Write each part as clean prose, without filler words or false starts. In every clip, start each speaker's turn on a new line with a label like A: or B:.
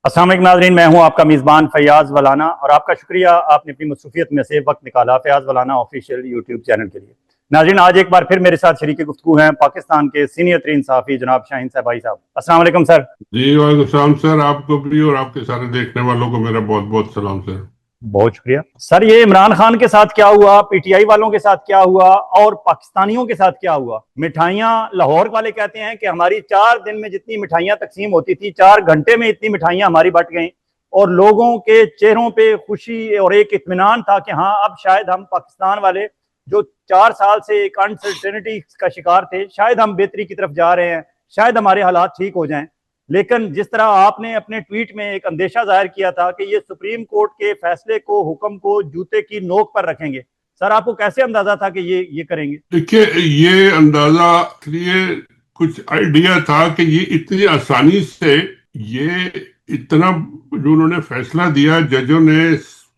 A: अस्सलाम वालेकुम नाज़रीन, मैं हूं आपका मेज़बान फयाज़ वलाना और आपका शुक्रिया आपने अपनी मसरूफियत में से वक्त निकाला फयाज़ वलाना ऑफिशियल यूट्यूब चैनल के लिए। नाज़रीन, आज एक बार फिर मेरे साथ शरीक गुफ्तगू हैं पाकिस्तान के सीनियर तरीन सहाफ़ी जनाब शाहीन साहबाई साहब। अस्सलाम वालेकुम सर।
B: जी वालेकुम सलाम सर। आपको भी और आपके सारे देखने वालों को मेरा बहुत बहुत सलाम सर।
A: बहुत शुक्रिया सर। ये इमरान खान के साथ क्या हुआ, पीटीआई वालों के साथ क्या हुआ और पाकिस्तानियों के साथ क्या हुआ? मिठाइयां, लाहौर वाले कहते हैं कि हमारी 4 दिन में जितनी मिठाइयां तकसीम होती थी, 4 घंटे में इतनी मिठाइयां हमारी बट गई और लोगों के चेहरों पे खुशी और एक इत्मीनान था कि हाँ, अब शायद हम पाकिस्तान वाले जो 4 साल से एक अनसर्टेनिटी का शिकार थे, शायद हम बेहतरी की तरफ जा रहे हैं, शायद हमारे हालात ठीक हो जाएं। लेकिन जिस तरह आपने अपने ट्वीट में एक अंदेशा जाहिर किया था कि ये सुप्रीम कोर्ट के फैसले को, हुक्म को जूते की नोक पर रखेंगे, सर आपको कैसे अंदाजा था कि ये करेंगे?
B: देखिए, ये अंदाजा इसलिए कुछ आइडिया था कि ये इतनी आसानी से ये इतना जो उन्होंने फैसला दिया, जजों ने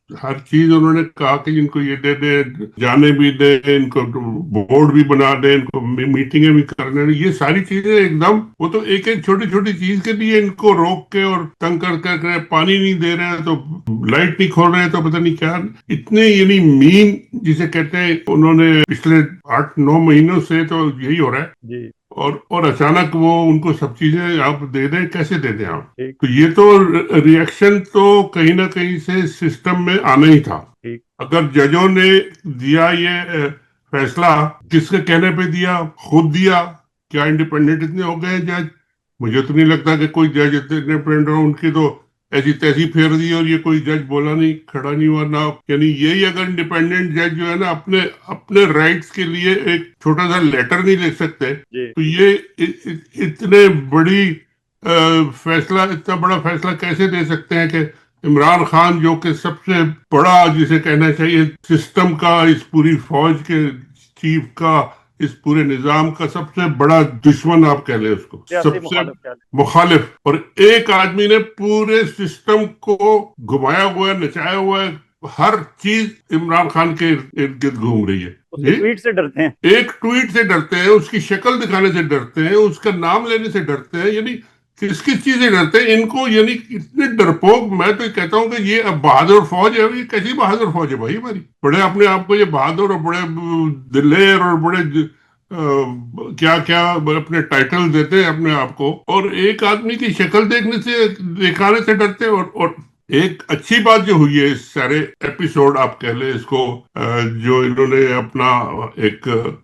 B: हर चीज उन्होंने कहा कि इनको ये दे दे, जाने भी दे, इनको बोर्ड भी बना दे, इनको मीटिंगें भी करने दे, ये सारी चीजें एकदम, वो तो एक एक छोटी छोटी चीज के लिए इनको रोक के और तंग कर पानी नहीं दे रहे हैं तो लाइट नहीं खोल रहे हैं तो पता नहीं क्या, इतने यानी मीन जिसे कहते हैं, उन्होंने पिछले 8-9 महीनों से तो यही हो रहा है
A: जी।
B: और अचानक वो उनको सब चीजें आप दे दें, कैसे दे दें आप?
A: ठीक।
B: तो ये तो रिएक्शन तो कहीं ना कहीं से सिस्टम में आना ही था।
A: ठीक।
B: अगर जजों ने दिया ये फैसला, किसके कहने पे दिया? खुद दिया? क्या इंडिपेंडेंट इतने हो गए जज? मुझे तो नहीं लगता कि कोई जज इतने इंडिपेंडेंट हो। उनकी तो ऐसी तैसी फेर दी और ये कोई जज बोला नहीं, खड़ा नहीं हुआ ना। यानी यही अगर इंडिपेंडेंट जज जो है ना, अपने अपने राइट्स के लिए एक छोटा सा लेटर नहीं लिख सकते,
A: जी।
B: तो ये इतने बड़ी फैसला, इतना बड़ा फैसला कैसे दे सकते हैं कि इमरान खान जो कि सबसे बड़ा, जिसे कहना चाहिए सिस्टम का, इस पूरी फौज के चीफ का, इस पूरे निजाम का सबसे बड़ा दुश्मन आप कह लें उसको,
A: सियासी
B: सबसे
A: मुखालिफ क्या?
B: मुखालिफ, और एक आदमी ने पूरे सिस्टम को घुमाया हुआ है, नचाया हुआ है। हर चीज इमरान खान के इर्द गिर्द घूम रही है।
A: उसके ट्वीट से डरते हैं।
B: एक ट्वीट से डरते हैं, उसकी शक्ल दिखाने से डरते हैं, उसका नाम लेने से डरते हैं। यानी किस किस चीज से डरते हैं इनको? यानी इतने डरपोक। मैं तो कहता हूं कि ये अब बहादुर फौज है। ये कैसी बहादुर फौज है भाई हमारी? बड़े अपने आप को ये बहादुर और बड़े दिलेर और बड़े क्या क्या अपने टाइटल देते हैं अपने आप को, और एक आदमी की शक्ल देखने से, दिखाने से डरते हैं। और एक अच्छी बात जो हुई है इस सारे एपिसोड, आप कह ले इसको, जो इन्होंने अपना एक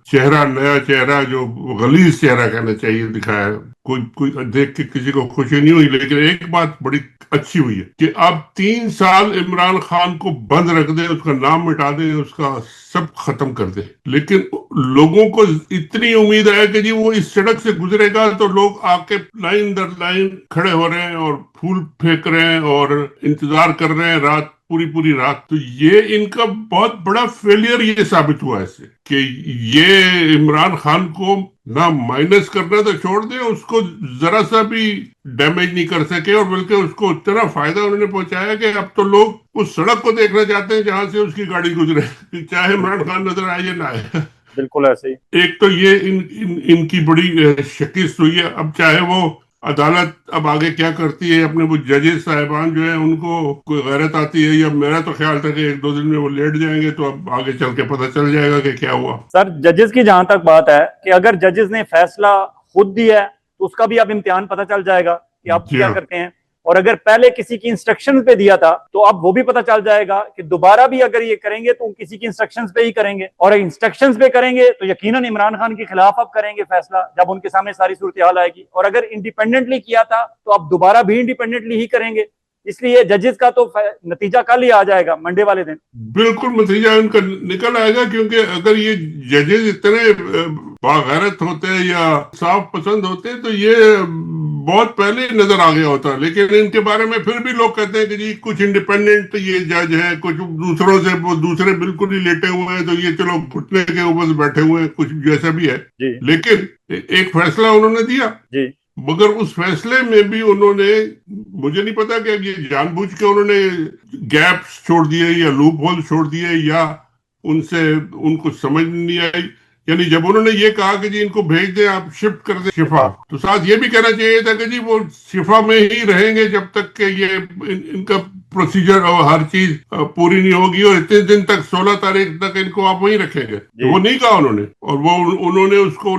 B: चेहरा, नया चेहरा, जो गलीज चेहरा कहना चाहिए, दिखाया। कोई कोई देख के किसी को खुशी नहीं हुई, लेकिन एक बात बड़ी अच्छी हुई है कि अब 3 साल इमरान खान को बंद रख दे, उसका नाम मिटा दे, उसका सब खत्म कर दे। लेकिन लोगों को इतनी उम्मीद है कि जी वो इस सड़क से गुजरेगा तो लोग आके लाइन दर लाइन खड़े हो रहे हैं और फूल फेंक रहे हैं और इंतजार कर रहे हैं रात, पूरी पूरी रात। तो ये इनका बहुत बड़ा फेलियर ये साबित हुआ इससे कि ये इमरान खान को ना माइनस करना तो छोड़ दे, उसको जरा सा भी डैमेज नहीं कर सके, और बल्कि उसको इतना फायदा उन्होंने पहुंचाया कि अब तो लोग उस सड़क को देखना चाहते हैं जहां से उसकी गाड़ी गुजरे, चाहे इमरान खान नजर आए या ना आए।
A: बिल्कुल ऐसे ही।
B: एक तो ये इनकी बड़ी शिकस्त हुई है। अब चाहे वो अदालत अब आगे क्या करती है, अपने वो जजेस साहिबान जो है उनको कोई गैरत आती है, या मेरा तो ख्याल था कि 1-2 दिन में वो लेट जाएंगे, तो अब आगे चल के पता चल जाएगा कि क्या हुआ।
A: सर, जजेस की जहां तक बात है कि अगर जजेस ने फैसला खुद दिया है तो उसका भी अब इम्तिहान पता चल जाएगा कि आप
B: जी
A: क्या
B: हाँ।
A: करते हैं। और अगर पहले किसी की इंस्ट्रक्शन पे दिया था तो अब वो भी पता चल जाएगा कि दोबारा भी अगर ये करेंगे तो किसी की इंस्ट्रक्शंस पे ही करेंगे, और इंस्ट्रक्शंस पे करेंगे तो यकीनन इमरान खान के खिलाफ अब करेंगे फैसला जब उनके सामने सारी सूरत हाल आएगी। और अगर इंडिपेंडेंटली किया था तो अब दोबारा भी इंडिपेंडेंटली ही करेंगे। इसलिए जजेस का तो नतीजा कल ही आ जाएगा, मंडे वाले दिन।
B: बिल्कुल नतीजा उनका निकल आएगा, क्योंकि अगर ये जजेस इतने बागैरत होते या साफ पसंद होते तो ये बहुत पहले नजर आ गया होता। लेकिन इनके बारे में फिर भी लोग कहते हैं कि जी कुछ इंडिपेंडेंट ये जज है, कुछ दूसरों से, वो दूसरे बिल्कुल ही लेटे हुए हैं, तो ये चलो घुटने के ऊपर बैठे हुए हैं, कुछ जैसा भी है।
A: जी।
B: लेकिन एक फैसला उन्होंने दिया,
A: जी।
B: मगर उस फैसले में भी उन्होंने, मुझे नहीं पता कि ये जानबूझ के उन्होंने गैप्स छोड़ दिए या लूप होल छोड़ दिए, या उनसे उनको समझ नहीं आई, यानी जब उन्होंने ये कहा कि जी इनको भेज दें, आप शिफ्ट कर दें शिफा, तो साथ ये भी कहना चाहिए था कि जी वो शिफा में ही रहेंगे जब तक कि ये इनका प्रोसीजर और हर चीज पूरी नहीं होगी, और इतने दिन तक 16 तारीख तक इनको आप वहीं रखेंगे। तो वो नहीं कहा उन्होंने, और वो उन्होंने उसको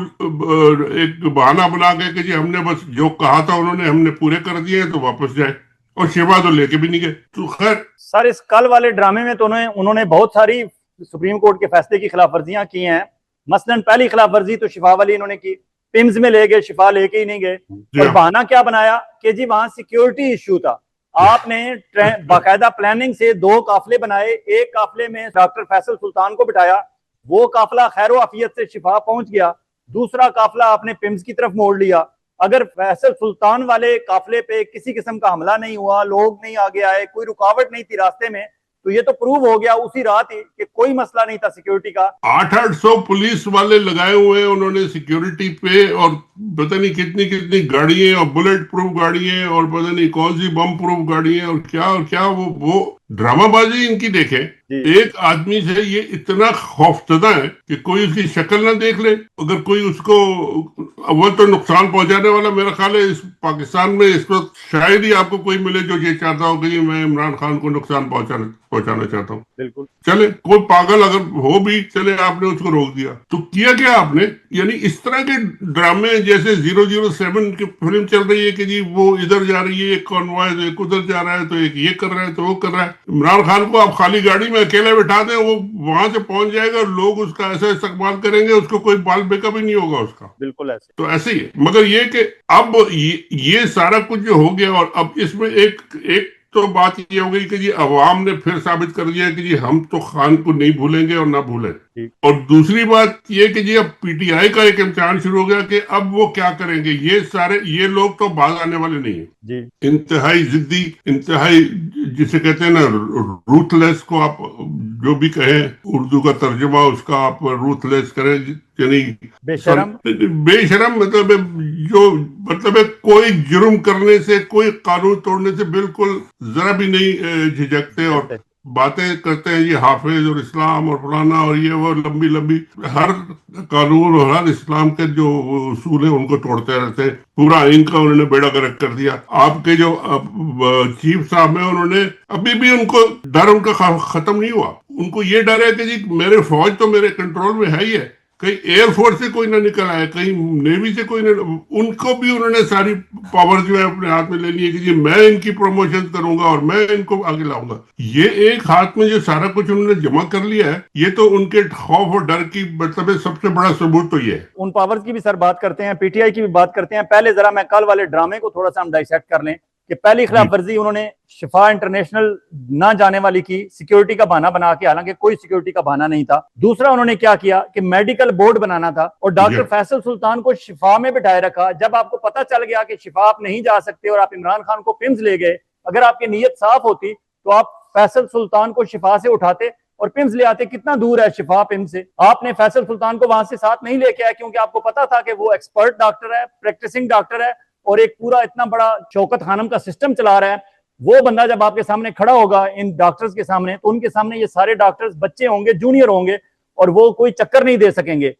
B: एक बहाना बना के कि जी हमने बस जो कहा था उन्होंने हमने पूरे कर दिए तो वापस जाए, और शिफा तो लेके भी नहीं गए। तो खैर
A: सर, इस कल वाले ड्रामे में तो उन्होंने बहुत सारी सुप्रीम कोर्ट के फैसले की खिलाफ वर्जियां की हैं। मसलन पहली खिलाफ वर्जी तो शिफा वाली इन्होंने की, पिम्स में ले गए, शिफा लेके ही नहीं गए, और बहाना क्या बनाया कि जी वहां सिक्योरिटी इश्यू था। आपने बाकायदा प्लानिंग से 2 काफले बनाए, एक काफले में डॉक्टर फैसल सुल्तान को बिठाया, वो काफला खैर आफियत से शिफा पहुंच गया, दूसरा काफला आपने पिम्स की तरफ मोड़ लिया। अगर फैसल सुल्तान वाले काफले पे किसी किस्म का हमला नहीं हुआ, लोग नहीं आगे आए, कोई रुकावट नहीं थी रास्ते में, तो ये तो प्रूव हो गया उसी रात ही कि कोई मसला नहीं था सिक्योरिटी का।
B: 800 पुलिस वाले लगाए हुए हैं उन्होंने सिक्योरिटी पे, और पता नहीं कितनी कितनी गाड़ी है, और बुलेट प्रूफ गाड़ी है, और पता नहीं कौन सी बम प्रूफ गाड़ी है, और क्या वो ड्रामाबाजी इनकी देखे। एक आदमी से ये इतना खौफजदा है कि कोई उसकी शक्ल ना देख ले, अगर कोई उसको, वो तो नुकसान पहुंचाने वाला मेरा ख्याल है इस पाकिस्तान में इस वक्त शायद ही आपको कोई मिले जो ये चाहता हो कि मैं इमरान खान को नुकसान पहुंचाना चाहता हूँ।
A: बिल्कुल।
B: चले कोई पागल अगर हो भी, चले आपने उसको रोक दिया, तो किया क्या आपने? यानी इस तरह के ड्रामे, जैसे 007 की फिल्म चल रही है कि जी वो इधर जा रही है एक कॉन्वॉय, तो एक उधर जा रहा है, तो एक ये कर रहा है, तो वो कर रहा है। इमरान खान को आप खाली गाड़ी में अकेले बिठा दें, वो वहां से पहुंच जाएगा, लोग उसका ऐसा इस्तेमाल करेंगे, उसको कोई बाल बेका भी नहीं होगा उसका।
A: बिल्कुल ऐसे।
B: तो ऐसे ही है, मगर ये कि अब ये सारा कुछ जो हो गया, और अब इसमें एक तो बात ये हो गई कि जी अवाम ने फिर साबित कर दिया कि जी हम तो खान को नहीं भूलेंगे और ना भूलें। और दूसरी बात ये कि जी अब पीटीआई का एक इम्तिहान शुरू हो गया कि अब वो क्या करेंगे। ये लोग तो बाज आने वाले नहीं है, इंतहाई जिद्दी, इंतहाई जिसे कहते हैं ना रूथलेस, को आप जो भी कहें उर्दू का तर्जुमा उसका आप रूथलेस करें, यानी बेशरम मतलब कोई जुर्म करने से, कोई कानून तोड़ने से बिल्कुल जरा भी नहीं झिझकते, और बातें करते हैं ये हाफिज और इस्लाम और फलाना और ये वो, लंबी लंबी हर कानून और हर इस्लाम के जो उसूल है उनको तोड़ते रहते हैं। पूरा इनका उन्होंने बेड़ा गर्क कर दिया। आपके जो चीफ साहब हैं, उन्होंने अभी भी उनको डर उनका खत्म नहीं हुआ। उनको ये डर है कि जी मेरे फौज तो मेरे कंट्रोल में है ही है, कहीं एयरफोर्स से कोई ना निकल आए, कहीं नेवी से कोई ना, उनको भी उन्होंने सारी पावर जो है अपने हाथ में ले ली है कि जी मैं इनकी प्रमोशन करूंगा और मैं इनको आगे लाऊंगा। ये एक हाथ में जो सारा कुछ उन्होंने जमा कर लिया है, ये तो उनके खौफ और डर की मतलब सबसे बड़ा सबूत तो ये है।
A: उन पावर्स की भी सर बात करते हैं, पीटीआई की भी बात करते हैं। पहले जरा मैं कल वाले ड्रामे को थोड़ा सा हम डाइसेक्ट कर लें कि पहली खिलाफ वर्जी उन्होंने शिफा इंटरनेशनल ना जाने वाली की, सिक्योरिटी का बहाना बना के, हालांकि कोई सिक्योरिटी का बहाना नहीं था। दूसरा उन्होंने क्या किया कि मेडिकल बोर्ड बनाना था और डॉक्टर फैसल सुल्तान को शिफा में बिठाए रखा। जब आपको पता चल गया कि शिफा आप नहीं जा सकते और आप इमरान खान को पिम्स ले गए, अगर आपकी नीयत साफ होती तो आप फैसल सुल्तान को शिफा से उठाते और पिम्स ले आते। कितना दूर है शिफा पिम्स से? आपने फैसल सुल्तान को वहां से साथ नहीं लेके आया क्योंकि आपको पता था कि वो एक्सपर्ट डॉक्टर है, प्रैक्टिसिंग डॉक्टर है और एक पूरा इतना बड़ा शौकत खानम का सिस्टम चला रहा है। वो बंदा जब आपके सामने खड़ा होगा इन डॉक्टर्स के सामने, तो उनके सामने ये सारे डॉक्टर्स बच्चे होंगे, जूनियर होंगे और वो कोई चक्कर नहीं दे सकेंगे।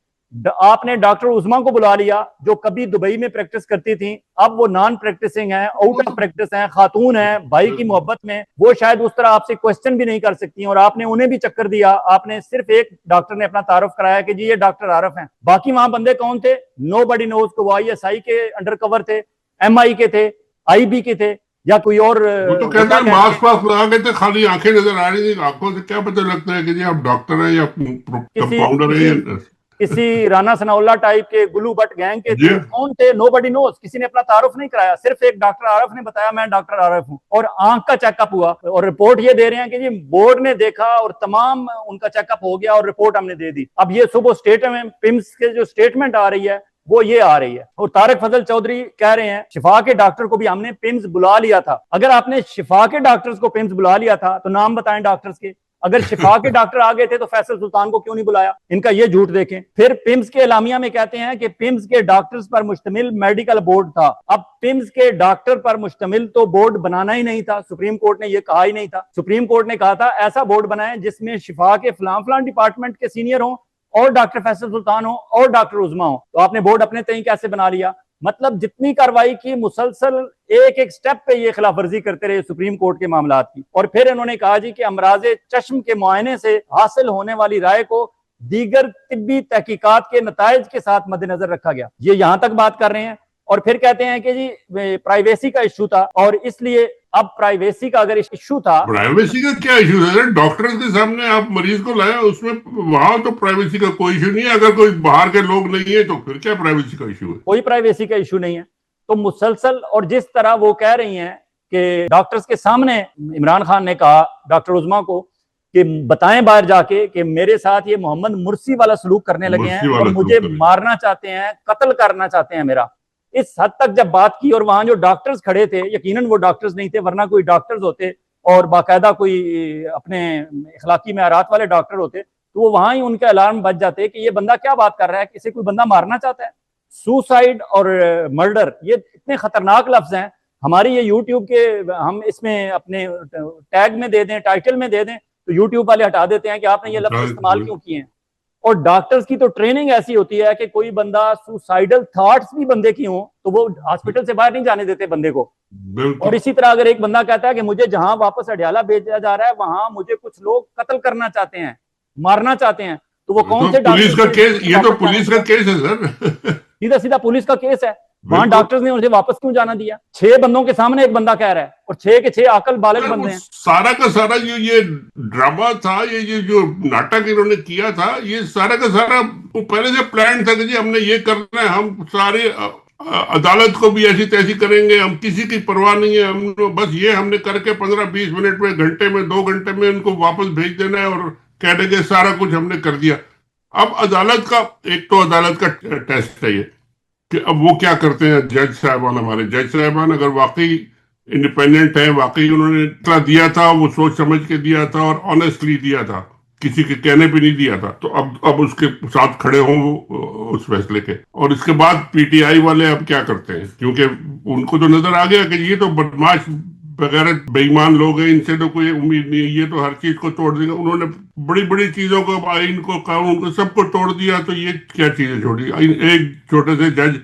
A: आपने डॉक्टर उस्मा को बुला लिया जो कभी दुबई में प्रैक्टिस करती थी, अब वो नॉन प्रैक्टिसिंग है, आउट ऑफ प्रैक्टिस है, खातून है, भाई की मोहब्बत में वो शायद उस तरह आपसे क्वेश्चन भी नहीं कर सकती और आपने उन्हें भी चक्कर दिया। आपने सिर्फ एक डॉक्टर ने अपना तारुफ कराया कि जी ये डॉक्टर आरफ हैं, बाकी वहां बंदे कौन थे? Nobody knows. को वो ISI के अंडर कवर थे, MI के थे, IB के थे या कोई और?
B: वो तो कहते हैं मास्क पास लगा के थे, खाली आंखें नजर आ रही थी, आंखों से क्या पता लगता है कि जी आप डॉक्टर हैं या कंपाउंडर हैं।
A: किसी राना सनाउल्लाह टाइप के गुलू भट्ट गैंग के थे, कौन थे? Nobody knows. किसी ने अपना तारुफ नहीं कराया, सिर्फ एक डॉक्टर आरफ ने बताया मैं डॉक्टर आरफ हूं और आंख का चेकअप हुआ और रिपोर्ट ये दे रहे हैं कि जी बोर्ड ने देखा और तमाम उनका चेकअप हो गया और रिपोर्ट हमने दे दी। अब ये सुबह स्टेटमेंट पिम्स के जो स्टेटमेंट आ रही है वो ये आ रही है और तारिक फजल चौधरी कह रहे हैं शिफा के डॉक्टर को भी हमने पिम्स बुला लिया था। अगर आपने शिफा के डॉक्टर्स को पिम्स बुला लिया था तो नाम बताएं डॉक्टर्स के। अगर शिफा के डॉक्टर आ गए थे तो फैसल सुल्तान को क्यों नहीं बुलाया? इनका ये झूठ देखें। फिर पिम्स के एलामिया में कहते हैं कि पिम्स के डॉक्टर्स पर मुश्तमिल मेडिकल बोर्ड था। अब पिम्स के डॉक्टर पर मुश्तमिल तो बोर्ड बनाना ही नहीं था, सुप्रीम कोर्ट ने ये कहा ही नहीं था। सुप्रीम कोर्ट ने कहा था ऐसा बोर्ड बनाएं जिसमें शिफा के फलां डिपार्टमेंट के सीनियर हों और डॉक्टर फैसल सुल्तान हो और डॉक्टर उज़मा हो, तो आपने बोर्ड अपने तय कैसे बना लिया? मतलब जितनी कार्रवाई की, मुसलसल एक एक स्टेप पे ये खिलाफ वर्जी करते रहे सुप्रीम कोर्ट के मामलात की। और फिर इन्होंने कहा जी कि अमराजे चश्म के मुआयने से हासिल होने वाली राय को दीगर तिब्बी तहकीकात के नताइज के साथ मद्देनजर रखा गया। ये यहां तक बात कर रहे हैं और फिर कहते हैं कि जी प्राइवेसी का इशू था और इसलिए अब प्राइवेसी का अगर इशू था,
B: प्राइवेसी का क्या इशू है? डॉक्टर के सामने आप मरीज को लाया, उसमें वहां तो प्राइवेसी का कोई इशू नहीं है। अगर कोई बाहर के लोग नहीं है तो फिर क्या प्राइवेसी का इशू है?
A: कोई प्राइवेसी का इशू नहीं है। तो मुसलसल, और जिस तरह वो कह रही हैं कि डॉक्टर्स के सामने इमरान खान ने कहा डॉक्टर उज़मा को कि बताएं बाहर जाके कि मेरे साथ ये मोहम्मद मुर्सी वाला सलूक करने लगे हैं और मुझे मारना चाहते हैं, कत्ल करना चाहते हैं मेरा। इस हद तक जब बात की, और वहां जो डॉक्टर्स खड़े थे, यकीनन वो डॉक्टर्स नहीं थे, वरना कोई डॉक्टर्स होते और बाकायदा कोई अपने इखलाकी मेआरात वाले डॉक्टर होते तो वो वहां ही उनके अलार्म बज जाते कि ये बंदा क्या बात कर रहा है, किसी कोई बंदा मारना चाहता है। सुसाइड और मर्डर ये इतने खतरनाक लफ्ज हैं। हमारी ये यूट्यूब के, हम इसमें अपने टैग में दे दें, टाइटल में दे दें, तो यूट्यूब वाले हटा देते हैं कि आपने ये लफ्ज इस्तेमाल क्यों किए हैं। और डॉक्टर्स की तो ट्रेनिंग ऐसी होती है कि कोई बंदा सुसाइडल थॉट्स भी बंदे की हो तो वो हॉस्पिटल से बाहर नहीं जाने देते बंदे को। और इसी तरह अगर एक बंदा कहता है कि मुझे जहां वापस अडयाला भेजा जा रहा है वहां मुझे कुछ लोग कत्ल करना चाहते हैं, मारना चाहते हैं, तो वो कौन से
B: पुलिस का केस? ये तो पुलिस का केस है सर।
A: सीधा सीधा पुलिस का केस है। वहां डॉक्टर्स ने उसे वापस क्यों जाना दिया? 6 बंदों के सामने एक बंदा कह रहा है और 6 के 6 अकल बालग बंदे हैं।
B: सारा का सारा जो ये ड्रामा था, ये जो नाटक इन्होंने किया था, ये सारा का सारा पहले से प्लान था कि जी हमने ये करना है, हम सारे अदालत को भी ऐसी तैसी करेंगे, हम किसी की परवाह नहीं है, हम बस ये हमने करके 15-20 मिनट में, घंटे में, 2 घंटे में उनको वापस भेज देना है और कह देंगे सारा कुछ हमने कर दिया। अब अदालत का, एक तो अदालत का टेस्ट है ये कि अब वो क्या करते हैं। जज साहबान, हमारे जज साहबान अगर वाकई इंडिपेंडेंट है, वाकई उन्होंने इतना दिया था, वो सोच समझ के दिया था और ऑनेस्टली दिया था, किसी के कहने पे नहीं दिया था, तो अब उसके साथ खड़े हों उस फैसले के। और इसके बाद पीटीआई वाले अब क्या करते हैं, क्योंकि उनको तो नजर आ गया कि ये तो बदमाश वगैरह बेईमान लोग हैं, इनसे तो कोई उम्मीद नहीं है, ये तो हर चीज को तोड़ देंगे। उन्होंने बड़ी बड़ी चीजों को, आइन को, कानून को, सबको तोड़ दिया, तो ये क्या चीजें छोड़ी? एक छोटे से जज,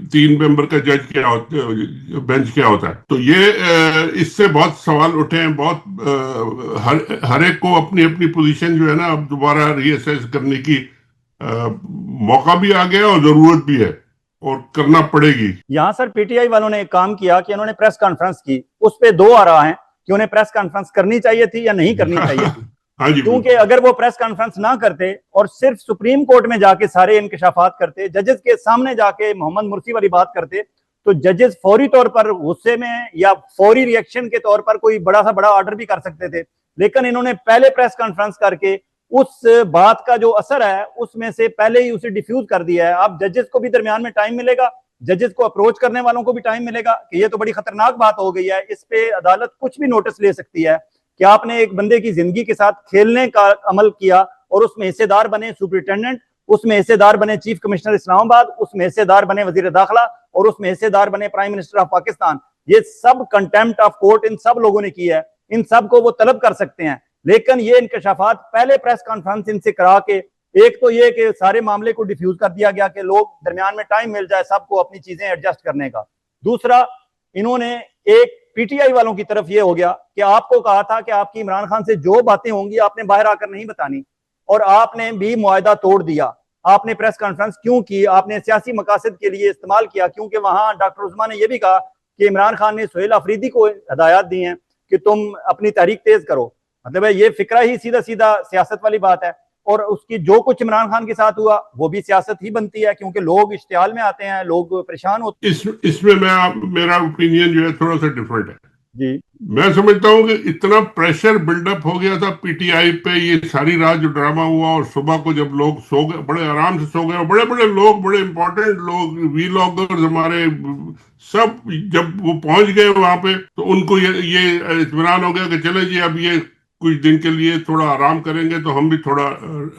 B: तीन मेंबर का जज क्या होता है, बेंच क्या होता है? तो ये इससे बहुत सवाल उठे हैं, बहुत हर एक को अपनी अपनी पोजीशन जो है ना अब दोबारा रीअसेस करने की मौका भी आ गया और जरूरत भी है और करना पड़ेगी।
A: यहां सर पीटीआई वालों ने एक काम किया कि उन्होंने प्रेस कॉन्फ्रेंस की, उस पे 2 आ रहा है कि उन्हें प्रेस कॉन्फ्रेंस करनी चाहिए थी या नहीं करनी चाहिए थी।
B: हाँ जी,
A: क्योंकि अगर वो प्रेस कॉन्फ्रेंस ना करते और सिर्फ सुप्रीम कोर्ट में जाके सारे इंकशाफात करते, जजेस के सामने जाके मोहम्मद मुर्सी वाली बात करते, तो जजेस फौरी तौर पर गुस्से में या फौरी रिएक्शन के तौर पर कोई बड़ा सा बड़ा ऑर्डर भी कर सकते थे। लेकिन इन्होंने पहले प्रेस कॉन्फ्रेंस करके उस बात का जो असर है उसमें से पहले ही उसे डिफ्यूज कर दिया है। अब जजेस को भी दरमियान में टाइम मिलेगा, जजेस को अप्रोच करने वालों को भी टाइम मिलेगा कि ये तो बड़ी खतरनाक बात हो गई है, इस पे अदालत कुछ भी नोटिस ले सकती है कि आपने एक बंदे की जिंदगी के साथ खेलने का अमल किया और उसमें हिस्सेदार बने सुपरिटेंडेंट, उसमें हिस्सेदार बने चीफ कमिश्नर इस्लामाबाद, उसमें हिस्सेदार बने वजीर दाखिला और उसमें हिस्सेदार बने प्राइम मिनिस्टर ऑफ पाकिस्तान। ये सब कंटेम्प्ट ऑफ कोर्ट इन सब लोगों ने की है, इन सब को वो तलब कर सकते हैं। लेकिन ये इंकशाफात पहले प्रेस कॉन्फ्रेंस इनसे करा के, एक तो ये कि सारे मामले को डिफ्यूज कर दिया गया कि लोग दरमियान में टाइम मिल जाए सबको अपनी चीजें एडजस्ट करने का। दूसरा, इन्होंने एक पीटीआई वालों की तरफ ये हो गया कि आपको कहा था कि आपकी इमरान खान से जो बातें होंगी आपने बाहर आकर नहीं बतानी, और आपने भी मुआहदा तोड़ दिया। आपने प्रेस कॉन्फ्रेंस क्यों की? आपने सियासी मकासद के लिए इस्तेमाल किया, क्योंकि वहां डॉक्टर उस्मा ने यह भी कहा कि इमरान खान ने सुहेल अफरीदी को हदायत दी हैं कि तुम अपनी तहरीक तेज करो। मतलब है ये फिक्रा ही सीधा सीधा सियासत वाली बात है, और उसकी जो कुछ इमरान खान के साथ हुआ वो भी सियासत ही बनती है, क्योंकि लोग इश्तियाल में आते हैं, लोग परेशान होते हैं।
B: इसमें मेरा ओपिनियन जो है थोड़ा सा डिफरेंट है
A: जी।
B: मैं समझता हूँ कि इतना प्रेशर बिल्डअप हो गया था पीटीआई पे, ये सारी रात जो ड्रामा हुआ, और सुबह को जब लोग सो गए, बड़े आराम से सो गए, और बड़े बड़े लोग, बड़े इंपॉर्टेंट लोग, वीलॉगर्स हमारे सब, जब वो पहुंच गए वहां पे तो उनको ये इत्मीनान हो गया कि चले जी अब ये कुछ दिन के लिए थोड़ा आराम करेंगे, तो हम भी थोड़ा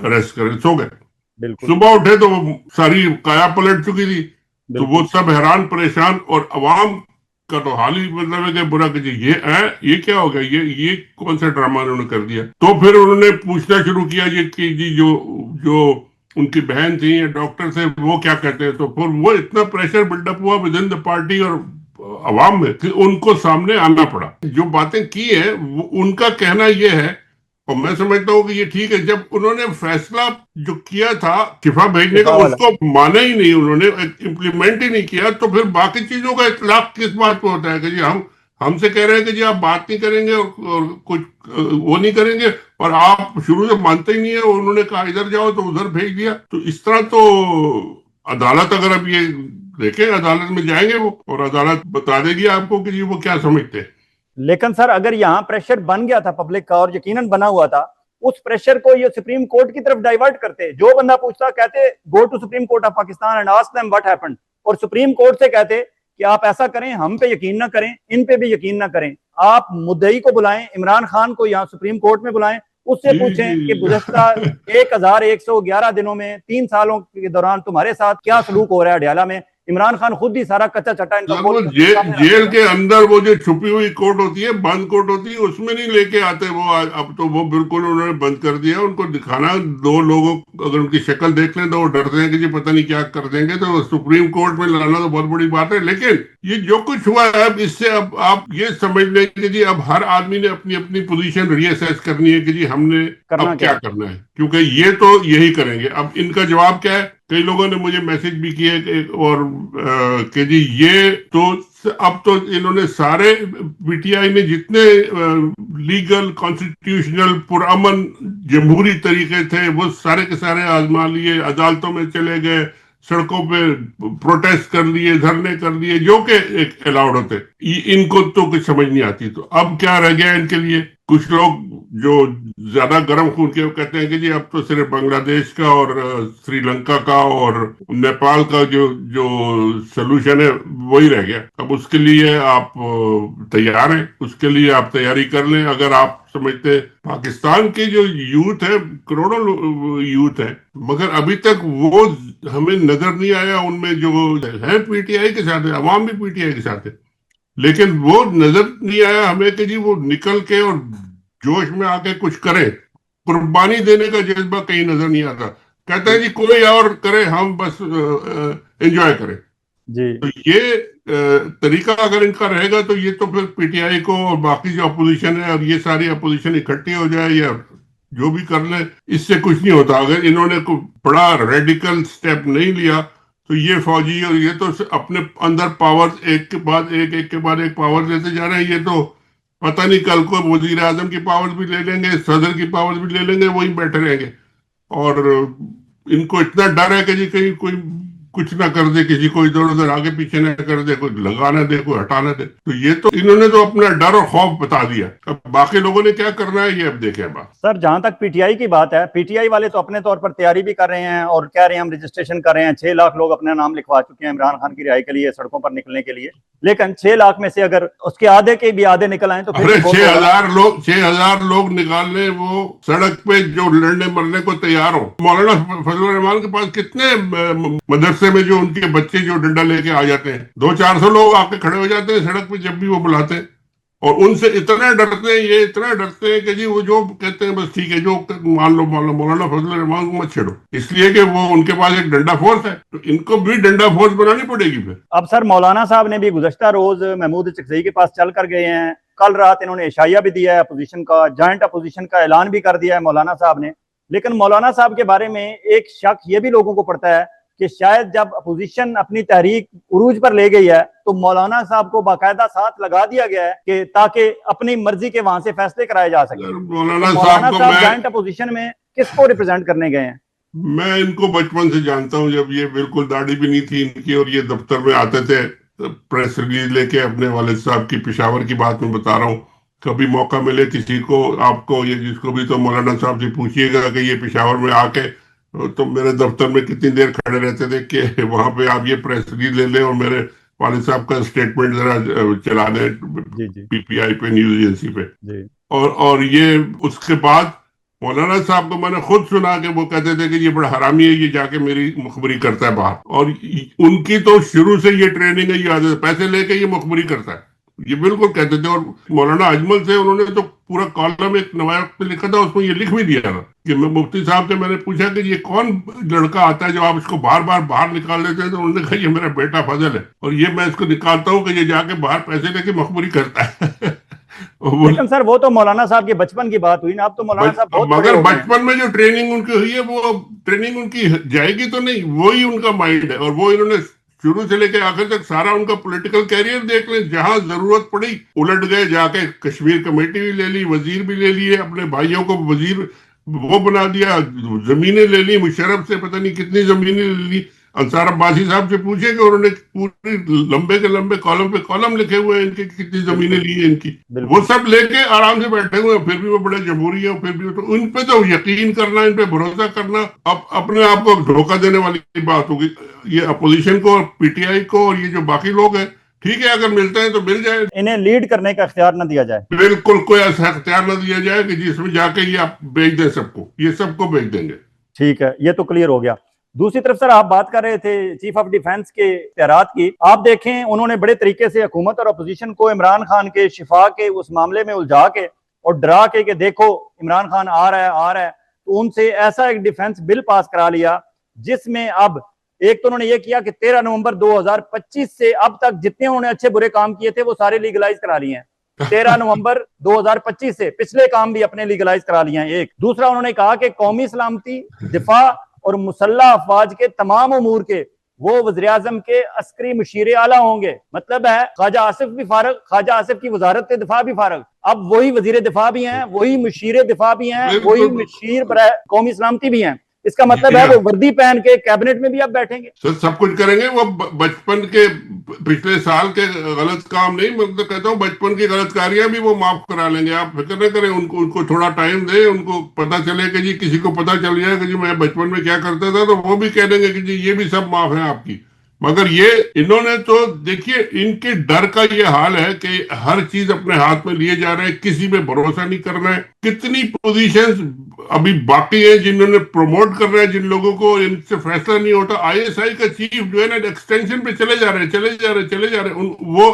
B: रेस्ट करें, सो गए। सुबह उठे तो सारी काया पलट चुकी थी, तो वो सब हैरान परेशान, और अवाम का तो हाल ही मतलब है कि बुरा कि ये क्या हो गया, ये कौन सा ड्रामा उन्होंने कर दिया। तो फिर उन्होंने पूछना शुरू किया ये कि जी जो जो उनकी बहन थी या डॉक्टर थे वो क्या कहते हैं। तो फिर वो इतना प्रेशर बिल्डअप हुआ विद इन द पार्टी और अवाम में कि उनको सामने आना पड़ा। जो बातें की है वो उनका कहना ये है, और मैं समझता हूँ कि ये ठीक है। जब उन्होंने फैसला जो किया था शिफा भेजने का,
A: शिफा वाला।
B: उसको माना ही नहीं, उन्होंने इम्प्लीमेंट ही नहीं किया, तो फिर बाकी चीजों का इतलाक किस बात पे होता है कि जी हम हमसे कह रहे हैं कि जी आप बात नहीं करेंगे और कुछ वो नहीं करेंगे, और आप शुरू से मानते ही नहीं है। उन्होंने कहा इधर जाओ तो उधर भेज दिया। तो इस तरह तो अदालत, अगर अब ये देखें, अदालत में जाएंगे वो और अदालत बता देगी आपको कि जी वो क्या समझते हैं।
A: लेकिन सर अगर यहाँ प्रेशर बन गया था पब्लिक का और यकीनन बना हुआ था, उस प्रेशर को ये सुप्रीम कोर्ट की तरफ डाइवर्ट करते। जो बंदा पूछता कहते go to supreme court of Pakistan and ask them what happened, और सुप्रीम कोर्ट से कहते कि आप ऐसा करें, हम पे यकीन ना करें, इन पे भी यकीन ना करें, आप मुद्दई को बुलाएं, इमरान खान को यहाँ सुप्रीम कोर्ट में बुलाएं, उससे
B: जी
A: पूछें कि
B: जी
A: गुज़श्ता 1111 दिनों में 3 सालों के दौरान तुम्हारे साथ क्या सलूक हो रहा है अडयाला में। इमरान खान खुद ही सारा कच्चा चट्टा इनका
B: यार
A: खोल
B: वो
A: के सामने रख
B: जेल
A: देगा।
B: के अंदर वो जो छुपी हुई कोर्ट होती है, बंद कोर्ट होती है, उसमें नहीं लेके आते वो। अब तो वो बिल्कुल उन्होंने बंद कर दिया। उनको दिखाना, दो लोगों अगर उनकी शक्ल देख लें तो वो डरते हैं कि जी पता नहीं क्या कर देंगे। तो सुप्रीम कोर्ट में लाना तो बहुत बड़ी बात है। लेकिन ये जो कुछ हुआ है अब, इससे अब आप ये समझ लें कि जी अब हर आदमी ने अपनी अपनी पोजीशन रीअसेस करनी है कि जी हमने
A: करना
B: अब
A: क्या
B: क्या
A: है।
B: करना है, क्योंकि ये तो यही करेंगे। अब इनका जवाब क्या है? कई लोगों ने मुझे मैसेज भी किए और कि जी ये तो अब तो इन्होंने सारे पीटीआई ने जितने लीगल कॉन्स्टिट्यूशनल पुरअमन जमहूरी तरीके थे वो सारे के सारे आजमा लिए, अदालतों में चले गए, सड़कों पे प्रोटेस्ट कर लिए, धरने कर लिए, जो कि एक अलाउड होते। इनको तो कुछ समझ नहीं आती। तो अब क्या रह गया इनके लिए? कुछ लोग जो ज्यादा गर्म खून के वो कहते हैं कि जी अब तो सिर्फ बांग्लादेश का और श्रीलंका का और नेपाल का जो जो सोल्यूशन है वही रह गया। अब उसके लिए आप तैयार हैं, उसके लिए आप तैयारी कर लें। अगर आप समझते हैं पाकिस्तान की जो यूथ है, करोड़ों यूथ है, मगर अभी तक वो हमें नजर नहीं आया उनमें जो है पीटीआई के साथ है, अवाम भी पीटीआई के साथ है, लेकिन वो नजर नहीं आया हमें कि जी वो निकल के और जोश में आके कुछ करे। कुर्बानी देने का जज्बा कहीं नजर नहीं आता। कहते हैं जी कोई और करे, हम बस एंजॉय करें।
A: जी
B: तो ये तरीका अगर इनका रहेगा तो ये तो फिर पीटीआई को और बाकी जो अपोजिशन है, अब ये सारी अपोजिशन इकट्ठी हो जाए या जो भी कर ले, इससे कुछ नहीं होता। अगर इन्होंने कोई बड़ा रेडिकल स्टेप नहीं लिया तो ये फौजी और ये तो अपने अंदर पावर एक के बाद एक के बाद एक पावर देते जा रहे हैं। ये तो पता नहीं कल को वजीर आजम की पावर भी ले लेंगे, सदर की पावर भी ले लेंगे, वही बैठे रहेंगे। और इनको इतना डर है कि जी कहीं कोई कुछ ना कर दे, किसी को इधर उधर आगे पीछे ना कर दे, कोई लगा ना दे, कोई हटा ना दे। तो ये तो इन्होंने तो अपना डर और खौफ बता दिया। अब बाकी लोगों ने क्या करना है ये अब देखें। बात
A: सर, जहां तक पीटीआई की बात है, पीटीआई वाले तो अपने तौर पर तैयारी भी कर रहे हैं और कह रहे हैं हम रजिस्ट्रेशन कर रहे हैं। 6 लाख लोग अपना नाम लिखवा चुके हैं इमरान खान की रिहाई के लिए, सड़कों पर निकलने के लिए। लेकिन 6 लाख में से अगर उसके आधे के भी आधे निकल आए तो फिर
B: अरे
A: भी बहुत
B: 6,000 लोग निकालने वो सड़क पे जो लड़ने मरने को तैयार हो। मौलाना फजलुर रहमान के पास कितने मदरसे में जो उनके बच्चे जो डंडा लेके आ जाते हैं, 200-400 लोग आके खड़े हो जाते हैं सड़क पे जब भी वो बुलाते हैं। और उनसे इतना डरते हैं, ये इतना डरते हैं कि जी वो जो कहते हैं बस ठीक है, जो मान लो मौलाना फजलुर रहमान को मत छेड़ो, इसलिए कि वो उनके पास एक डंडा फोर्स है। तो इनको भी डंडा फोर्स बनानी पड़ेगी फिर।
A: अब सर मौलाना साहब ने भी गुज़श्ता रोज महमूद चकजई के पास चल कर गए हैं। कल रात इन्होंने इशाया भी दिया है अपोजिशन का, जॉइंट अपोजिशन का ऐलान भी कर दिया है मौलाना साहब ने। लेकिन मौलाना साहब के बारे में एक शक ये भी लोगों को पड़ता है कि शायद जब अपोजिशन अपनी तहरीक उरूज पर ले गई है तो मौलाना साहब को बाकायदा साथ लगा दिया गया है कि ताकि अपनी मर्जी के वहां से फैसले कराए जा सके।
B: मौलाना
A: मौलाना
B: साहब
A: साहब जॉइंट अपोजिशन में किसको रिप्रेजेंट करने गए हैं?
B: मैं इनको बचपन से जानता हूं, जब ये बिल्कुल दाढ़ी भी नहीं थी इनकी और ये दफ्तर में आते थे प्रेस रिलीज लेके अपने वालिद साहब की, पेशावर की बात में बता रहा हूँ। कभी मौका मिले किसी को, आपको, ये जिसको भी, तो मौलाना साहब से पूछिएगा कि ये पेशावर में आके तो मेरे दफ्तर में कितनी देर खड़े रहते थे कि वहां पे आप ये प्रेस रिलीज ले लें और मेरे वालिद साहब का स्टेटमेंट जरा चला दें
A: जी जी
B: पीपीआई पे, न्यूज एजेंसी पे।
A: जी
B: और ये उसके बाद मौलाना साहब को मैंने खुद सुना कि वो कहते थे कि ये बड़ा हरामी है, ये जाके मेरी मुखबरी करता है बाहर, और उनकी तो शुरू से ये ट्रेनिंग है, ये आदत है, पैसे लेके ये मुखबरी करता है, ये बिल्कुल कहते थे। और मौलाना अजमल से उन्होंने तो पूरा कॉलम एक नवाया पे लिखा था, उसमें ये लिख भी दिया था कि मैं मुफ्ती साहब से मैंने पूछा कि ये कौन लड़का आता है जो आप इसको बार बार बाहर निकाल लेते हैं, तो उन्होंने कहा ये मेरा बेटा फजल है, और ये मैं इसको निकालता हूँ कि ये जाके बाहर पैसे लेके मुखबरी करता है।
A: लेकिन सर वो तो मौलाना साहब के बचपन की बात हुई ना, अब तो मौलाना साहब बहुत बड़े
B: मगर
A: हो गए हैं।
B: बचपन में जो ट्रेनिंग उनकी हुई है वो ट्रेनिंग उनकी जाएगी तो नहीं, वही उनका माइंड है, और वो इन्होंने शुरू से लेकर आखिर तक सारा उनका पॉलिटिकल कैरियर देख लें, जहां जरूरत पड़ी उलट गए, जाके कश्मीर कमेटी भी ले ली, वजीर भी ले लिए, अपने भाइयों को वजीर वो बना दिया, जमीनें ले ली, मुशर्रफ से पता नहीं कितनी जमीनें ले ली। अंसार अब्बासी साहब से पूछे कि उन्होंने पूरी लंबे के लंबे कॉलम पे कॉलम लिखे हुए हैं इनके, कितनी जमीनें ली है इनकी, वो सब लेके आराम से बैठे हुए हैं, फिर भी वो बड़े जमहूरी है, फिर भी तो उन पे तो यकीन करना, इन पे भरोसा करना अब अपने आप को धोखा देने वाली बात होगी। ये अपोजिशन को और पीटीआई को और ये जो बाकी लोग हैं, ठीक है अगर मिलते हैं तो मिल जाए,
A: इन्हें लीड करने का इख्तियार न दिया जाए,
B: बिल्कुल कोई ऐसा इख्तियार न दिया जाए कि जिसमें जाके ये आप बेच दें सबको, ये सबको बेच देंगे।
A: ठीक है, ये तो क्लियर हो गया। दूसरी तरफ सर आप बात कर रहे थे चीफ ऑफ डिफेंस के इख्तियारात की, आप देखें उन्होंने बड़े तरीके से हुकूमत और अपोजिशन को इमरान खान के शिफा के उस मामले में उलझा के और डरा के कि देखो इमरान खान आ रहा है, तो उनसे ऐसा एक डिफेंस बिल पास करा लिया जिसमें अब एक तो उन्होंने ये किया कि 13 नवंबर 2025 से अब तक जितने उन्होंने अच्छे बुरे काम किए थे वो सारे लीगलाइज करा लिए हैं। 13 नवंबर 2025 से पिछले काम भी अपने लीगलाइज करा लिए हैं। एक दूसरा उन्होंने कहा कि कौमी सलामती, दिफा और मुसल्लह अफवाज के तमाम उमूर के वो वज़ीर आज़म के अस्करी मुशीर आला होंगे। मतलब है ख्वाजा आसिफ भी फारग, ख्वाजा आसिफ की वजारत दिफा भी फारग, अब वही वजीर दिफा भी हैं, वही मुशीर दिफा भी हैं, वही मुशीर कौमी सलामती भी हैं। इसका मतलब है वो वर्दी पहन के कैबिनेट में भी अब बैठेंगे,
B: सब कुछ करेंगे। वो बचपन के पिछले साल के गलत काम नहीं, मैं तो कहता हूँ बचपन की गलतकारियां भी वो माफ करा लेंगे, आप फिक्र न करें। उनको थोड़ा टाइम दे, उनको पता चले कि जी किसी को पता चल जाए कि जी मैं बचपन में क्या करता था, तो वो भी कह देंगे कि जी ये भी सब माफ है आपकी। मगर ये इन्होंने तो देखिए, इनके डर का ये हाल है कि हर चीज अपने हाथ में लिए जा रहे हैं, किसी पे भरोसा नहीं करना है। कितनी पोजीशंस अभी बाकी है जिन्होंने प्रमोट कर रहे हैं जिन लोगों को, इनसे फैसला नहीं होता। आईएसआई का चीफ जो है ना, एक्सटेंशन पे चले जा रहे हैं। वो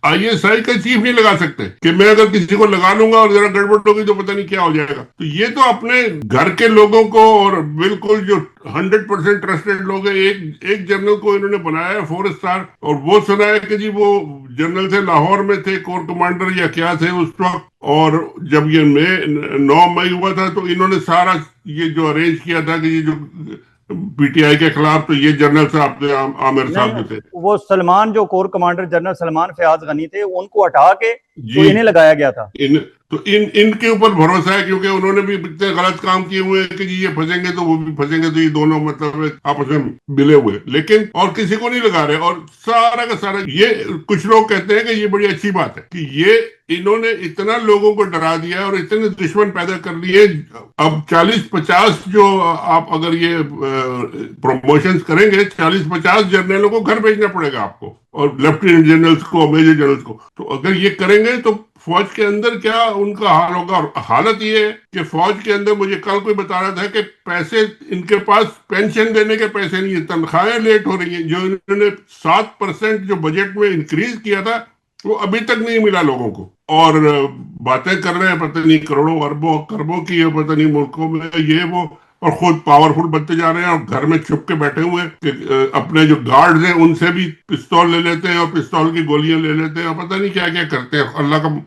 B: आईएसआई का चीफ नहीं लगा सकते कि मैं अगर किसी को लगा लूंगा और जरा गड़बड़ होगी तो पता नहीं क्या हो जाएगा। तो ये तो अपने घर के लोगों को और बिल्कुल जो 100% ट्रस्टेड लोग हैं, एक जनरल को इन्होंने बनाया है 4 स्टार, और वो सुना है कि जी वो जनरल थे, लाहौर में थे, कोर कमांडर या क्या थे उस वक्त, और जब ये 9 मई हुआ था तो इन्होंने सारा ये जो अरेंज किया था कि ये जो पीटीआई के खिलाफ, तो ये जनरल साहब थे, आमिर साहब जो थे, वो
A: सलमान जो core commander general Salman Fayyaz Ghani थे, उनको हटा के तो इन्हें लगाया गया था।
B: इनके ऊपर भरोसा है, क्योंकि उन्होंने भी इतने गलत काम किए हुए हैं कि जी ये फंसेंगे तो वो भी फंसेंगे, तो ये दोनों मतलब आपस में मिले हुए, लेकिन और किसी को नहीं लगा रहे। और सारा का सारा ये कुछ लोग कहते हैं कि ये बड़ी अच्छी बात है कि ये इन्होंने इतना लोगों को डरा दिया और इतने दुश्मन पैदा कर लिए। अब 40-50 जो आप अगर ये प्रमोशंस करेंगे, 40-50 जनरलों को घर भेजना पड़ेगा आपको, और लेफ्टिनेंट जनरल्स को, मेजर जनरल्स को। तो अगर ये करेंगे तो फौज के अंदर क्या उनका हाल होगा। और हालत ये है कि फौज के अंदर, मुझे कल कोई बता रहा था कि पैसे इनके पास पेंशन देने के पैसे नहीं है, तनख्वाहें लेट हो रही हैं। जो इन्होंने 7% जो बजट में इंक्रीज किया था वो अभी तक नहीं मिला लोगों को, और बातें कर रहे हैं पता नहीं करोड़ों अरबों खरबों की है, पता नहीं मुल्कों में ये वो, और खुद पावरफुल बनते जा रहे हैं, और घर में छुप के बैठे हुए हैं। अपने जो गार्ड्स हैं उनसे भी पिस्तौल ले लेते हैं और पिस्तौल की गोलियां ले लेते हैं, और पता नहीं क्या क्या करते हैं। अल्लाह का,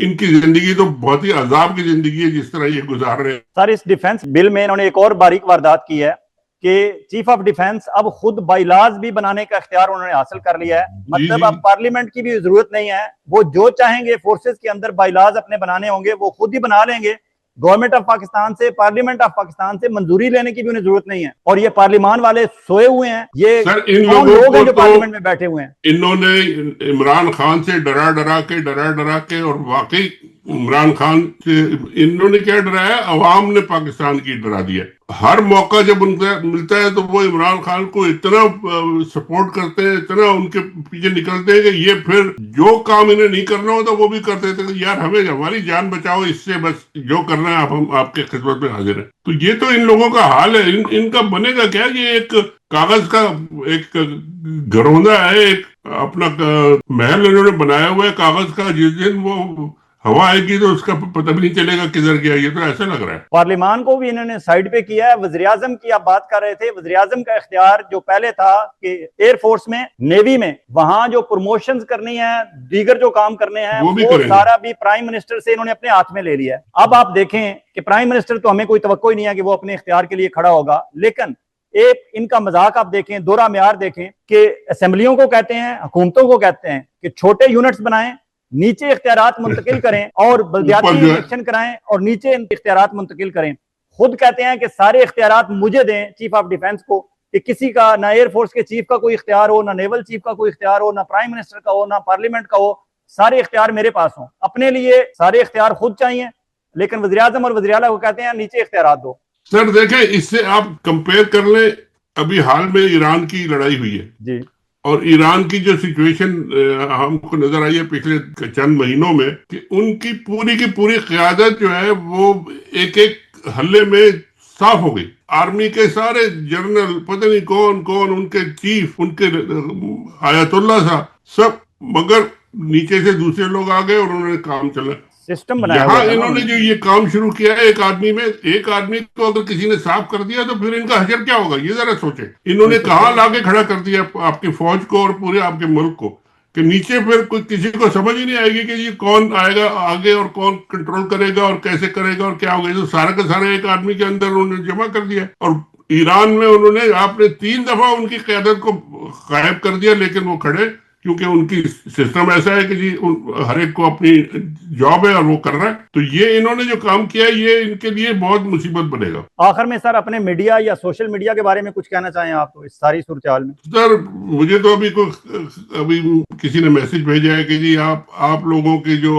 B: इनकी जिंदगी तो बहुत ही अजाब की जिंदगी है जिस तरह ये गुजार रहे हैं।
A: सर इस डिफेंस बिल में इन्होंने एक और बारीक वारदात की है कि चीफ ऑफ डिफेंस अब खुद बाइलाज भी बनाने का इख्तियार उन्होंने हासिल कर लिया है। मतलब अब पार्लियामेंट की भी जरूरत नहीं है, वो जो चाहेंगे फोर्सेस के अंदर बाइलाज अपने बनाने होंगे वो खुद ही बना लेंगे। गवर्नमेंट ऑफ पाकिस्तान से, पार्लियामेंट ऑफ पाकिस्तान से मंजूरी लेने की भी उन्हें जरूरत नहीं है। और ये पार्लियामान वाले सोए हुए हैं, ये
B: सर इन
A: लोग हैं जो पार्लियामेंट में बैठे हुए हैं।
B: इन्होंने इमरान खान से डरा डरा के और वाकई इमरान खान से इन्होंने क्या डराया, अवाम ने पाकिस्तान की डरा दिया। हर मौका जब उनका मिलता है तो वो इमरान खान को इतना सपोर्ट करते हैं, इतना उनके पीछे निकलते हैं कि ये फिर जो काम इन्हें नहीं करना होता वो भी कर देते हैं। यार हमें हमारी जान बचाओ, इससे बस जो करना है हम आपके खिदमत में हाजिर हैं। तो ये तो इन लोगों का हाल है। इनका बनेगा क्या? ये एक कागज का एक घरौंदा है, एक अपना महल इन्होंने बनाया हुआ है कागज का। जिस दिन वो हवा आएगी तो उसका पता भी नहीं चलेगा किधर गया। ये तो ऐसा लग रहा है।
A: पार्लियामान को भी इन्होंने साइड पे किया है। वज़ीर आज़म की आप बात कर रहे थे, वज़ीर आज़म का इख्तियार जो पहले था कि एयरफोर्स में, नेवी में, वहां जो प्रमोशंस करनी है, दीगर जो काम करने हैं, वो सारा भी प्राइम मिनिस्टर से इन्होंने अपने हाथ में ले लिया है। अब आप देखें कि प्राइम मिनिस्टर तो हमें कोई तवक्को ही नहीं है कि वो अपने इख्तियार के लिए खड़ा होगा, लेकिन एक इनका मजाक आप देखें, दोहरा म्यार देखें कि असेंबलियों को कहते हैं, हुकूमतों को कहते हैं कि छोटे यूनिट्स बनाएं, नीचे इख्तियारात मुंतकिल करें और बल्दियाती इलेक्शन कराएं और नीचे इख्तियारात मुंतकिल करें। खुद कहते हैं कि सारे इख्तियारात मुझे दें, चीफ ऑफ डिफेंस को, कि किसी का ना एयरफोर्स के चीफ का कोई इख्तियार हो, ना नेवल चीफ का कोई इख्तियार हो, ना प्राइम मिनिस्टर का हो, ना पार्लियामेंट का हो, सारे इख्तियार मेरे पास हों। अपने लिए सारे इख्तियार खुद चाहिए, लेकिन वज़ीर आज़म और वज़ीर आला को कहते हैं नीचे इख्तियारात दो।
B: सर देखें, इससे आप कंपेयर कर लें, अभी हाल में ईरान की लड़ाई हुई है
A: जी,
B: और ईरान की जो सिचुएशन हमको नजर आई है पिछले चंद महीनों में, कि उनकी पूरी क़यादत जो है वो एक एक हल्ले में साफ हो गई। आर्मी के सारे जनरल, पता नहीं कौन कौन, उनके चीफ, उनके आयतुल्ला साहब, सब, मगर नीचे से दूसरे लोग आ गए और उन्होंने काम चला।
A: सिस्टम बनाया
B: यहाँ इन्होंने जो ये काम शुरू किया है, एक आदमी को अगर किसी ने साफ कर दिया तो फिर इनका हशर क्या होगा, ये जरा सोचे। इन्होंने कहाँ लाके खड़ा कर दिया आपकी फौज को और पूरे आपके मुल्क को, कि नीचे फिर कोई किसी को समझ ही नहीं आएगी कि ये कौन आएगा आगे और कौन कंट्रोल करेगा और कैसे करेगा और क्या होगा। तो सारा का सारा एक आदमी के अंदर उन्होंने जमा कर दिया। और ईरान में उन्होंने आपने 3 दफा उनकी क़यादत को गायब कर दिया, लेकिन वो खड़े, क्योंकि उनकी सिस्टम ऐसा है कि जी हर एक को अपनी जॉब है और वो कर रहा है। तो ये इन्होंने जो काम किया है, ये इनके लिए बहुत मुसीबत बनेगा।
A: आखिर में सर, अपने मीडिया या सोशल मीडिया के बारे में कुछ कहना चाहें आप तो इस सारी सूरत हाल में?
B: सर मुझे तो अभी किसी ने मैसेज भेजा है कि जी आप लोगों के जो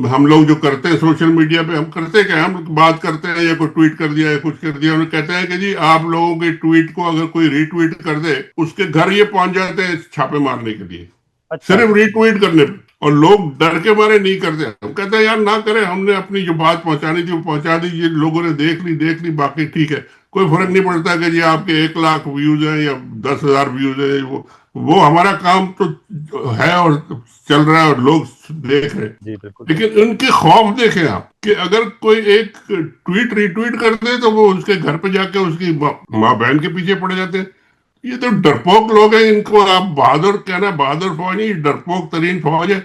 B: हम लोग जो करते हैं सोशल मीडिया पे, हम करते क्या, हम बात करते हैं या कोई ट्वीट कर दिया या कुछ कर दिया, उन्हें कहते हैं कि जी आप लोगों के ट्वीट को अगर कोई रीट्वीट कर दे, उसके घर ये पहुंच जाते हैं छापे मारने के लिए। अच्छा। सिर्फ रीट्वीट करने पे, और लोग डर के मारे नहीं करते। हम कहते हैं यार ना करें, हमने अपनी जो बात पहुंचानी थी वो पहुंचा दी, ये लोगों ने देख ली, बाकी ठीक है, कोई फर्क नहीं पड़ता कि जी आपके 1 लाख व्यूज हैं या 10,000 व्यूज है। वो हमारा काम तो है और चल रहा है और लोग देख रहे हैं। लेकिन उनके खौफ देखें आप, कि अगर कोई एक ट्वीट रीट्वीट कर दे तो वो उसके घर पे जाके उसकी माँ बहन के पीछे पड़ जाते हैं। ये तो डरपोक लोग हैं, इनको आप बहादुर कहना, बहादुर फौज नहीं, डरपोक तरीन फौज है।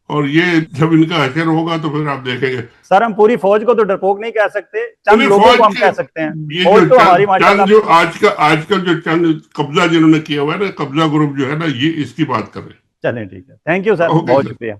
B: और ये जब इनका हशर होगा तो फिर आप देखेंगे।
A: सर हम पूरी फौज को तो डरपोक नहीं कह सकते, चंद लोगों को हम कह सकते हैं।
B: ये जो चंद जो आजकल जो चंद कब्जा जिन्होंने किया हुआ है ना, कब्जा ग्रुप जो है ना, ये इसकी बात कर रहे हैं।
A: चलें ठीक है, थैंक यू सर, बहुत शुक्रिया।